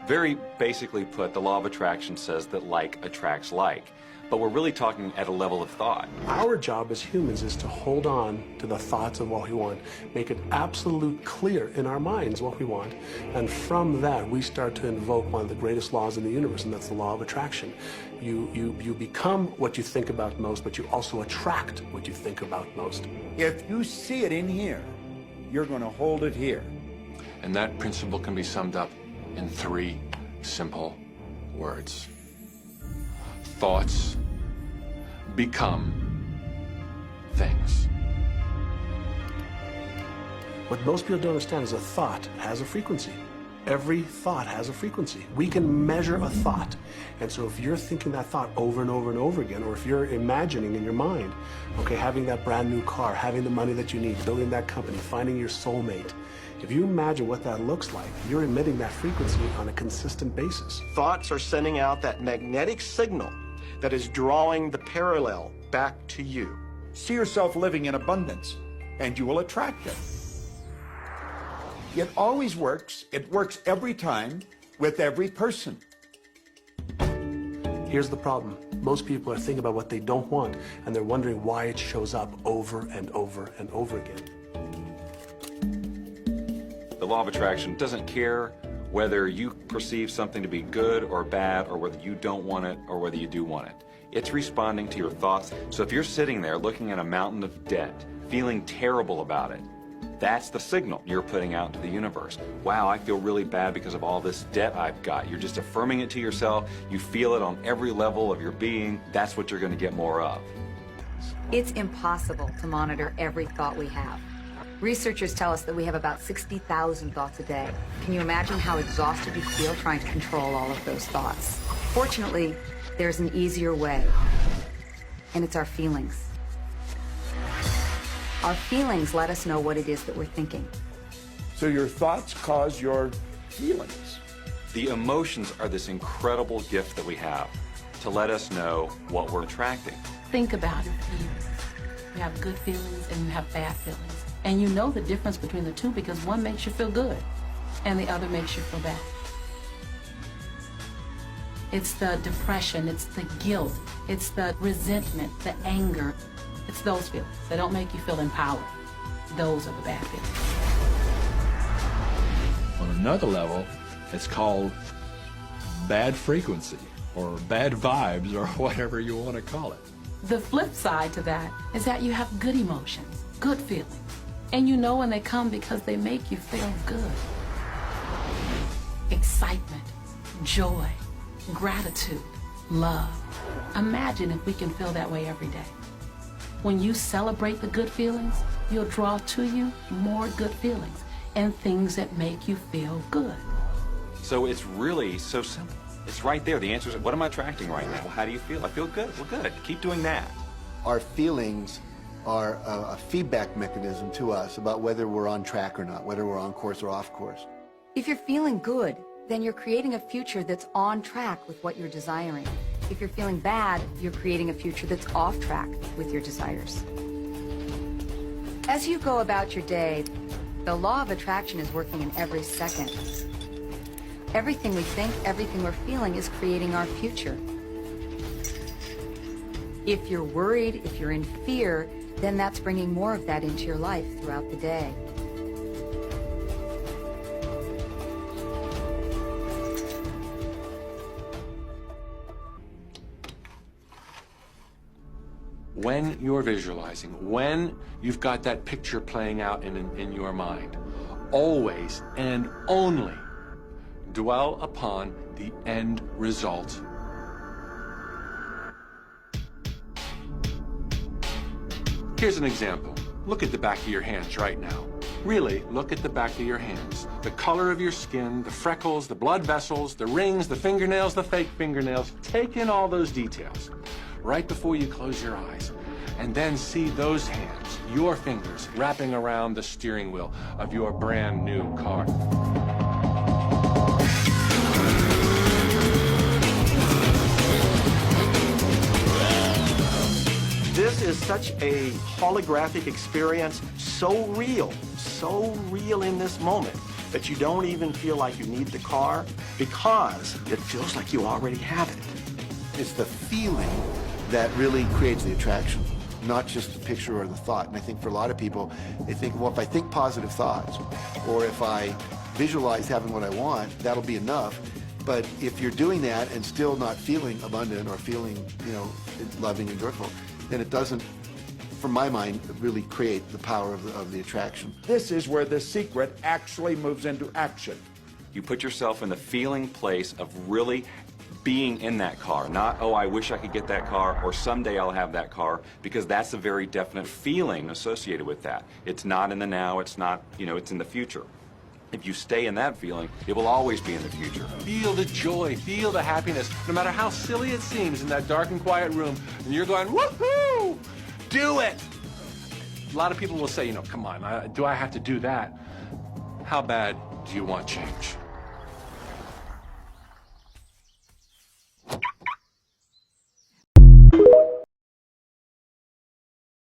Very basically put, the law of attraction says that like attracts like. But we're really talking at a level of thought. Our job as humans is to hold on to the thoughts of what we want, make it absolute clear in our minds what we want, and from that we start to invoke one of the greatest laws in the universe, and that's the law of attraction. You become what you think about most, but you also attract what you think about most. If you see it in here, you're going to hold it here. And that principle can be summed up in 3 simple words. Thoughts become things. What most people don't understand is a thought has a frequency. Every thought has a frequency. We can measure a thought. And so if you're thinking that thought over and over and over again, or if you're imagining in your mind, okay, having that brand new car, having the money that you need, building that company, finding your soulmate, if you imagine what that looks like, you're emitting that frequency on a consistent basis. Thoughts are sending out that magnetic signal that is drawing the parallel back to you. See yourself living in abundance, and you will attract it. It always works. It works every time with every person. Here's the problem. Most people are thinking about what they don't want, and they're wondering why it shows up over and over and over again. The law of attraction doesn't care whether you perceive something to be good or bad, or whether you don't want it or whether you do want it. It's responding to your thoughts. So if you're sitting there looking at a mountain of debt, feeling terrible about it, that's the signal you're putting out into the universe. Wow, I feel really bad because of all this debt I've got. You're just affirming it to yourself. You feel it on every level of your being. That's what you're going to get more of. It's impossible to monitor every thought we have. Researchers tell us that we have about 60,000 thoughts a day. Can you imagine how exhausted you feel trying to control all of those thoughts? Fortunately, there's an easier way, and it's our feelings. Our feelings let us know what it is that we're thinking. So your thoughts cause your feelings. The emotions are this incredible gift that we have to let us know what we're attracting. Think about your feelings. You have good feelings and you have bad feelings. And you know the difference between the two because one makes you feel good and the other makes you feel bad. It's the depression, it's the guilt, it's the resentment, the anger. It's those feelings that don't make you feel empowered. Those are the bad feelings. On another level, it's called bad frequency or bad vibes or whatever you want to call it. The flip side to that is that you have good emotions, good feelings. And you know when they come because they make you feel good. Excitement, joy, gratitude, love. Imagine if we can feel that way every day. When you celebrate the good feelings, you'll draw to you more good feelings and things that make you feel good. So it's really so simple. It's right there. The answer is, what am I attracting right now? Well, how do you feel? I feel good. Well, good. Keep doing that. Our feelings are a feedback mechanism to us about whether we're on track or not, whether we're on course or off course. If you're feeling good, then you're creating a future that's on track with what you're desiring. If you're feeling bad, you're creating a future that's off track with your desires. As you go about your day, the law of attraction is working in every second. Everything we think, everything we're feeling is creating our future. If you're worried, if you're in fear, then that's bringing more of that into your life throughout the day. When you're visualizing, when you've got that picture playing out in your mind, always and only dwell upon the end result. Here's an example. Look at the back of your hands right now. Really, look at the back of your hands. The color of your skin, the freckles, the blood vessels, the rings, the fingernails, the fake fingernails. Take in all those details right before you close your eyes. And then see those hands, your fingers, wrapping around the steering wheel of your brand new car. This is such a holographic experience, so real in this moment, that you don't even feel like you need the car because it feels like you already have it. It's the feeling that really creates the attraction, not just the picture or the thought. And I think for a lot of people, they think, well, if I think positive thoughts, or if I visualize having what I want, that'll be enough. But if you're doing that and still not feeling abundant or feeling, loving and joyful, then it doesn't, from my mind, really create the power of the attraction. This is where the secret actually moves into action. You put yourself in the feeling place of really being in that car, not, oh, I wish I could get that car, or someday I'll have that car, because that's a very definite feeling associated with that. It's not in the now, it's not, it's in the future. If you stay in that feeling, it will always be in the future. Feel the joy, feel the happiness, no matter how silly it seems in that dark and quiet room, and you're going, woohoo! Do it! A lot of people will say, come on, do I have to do that? How bad do you want change?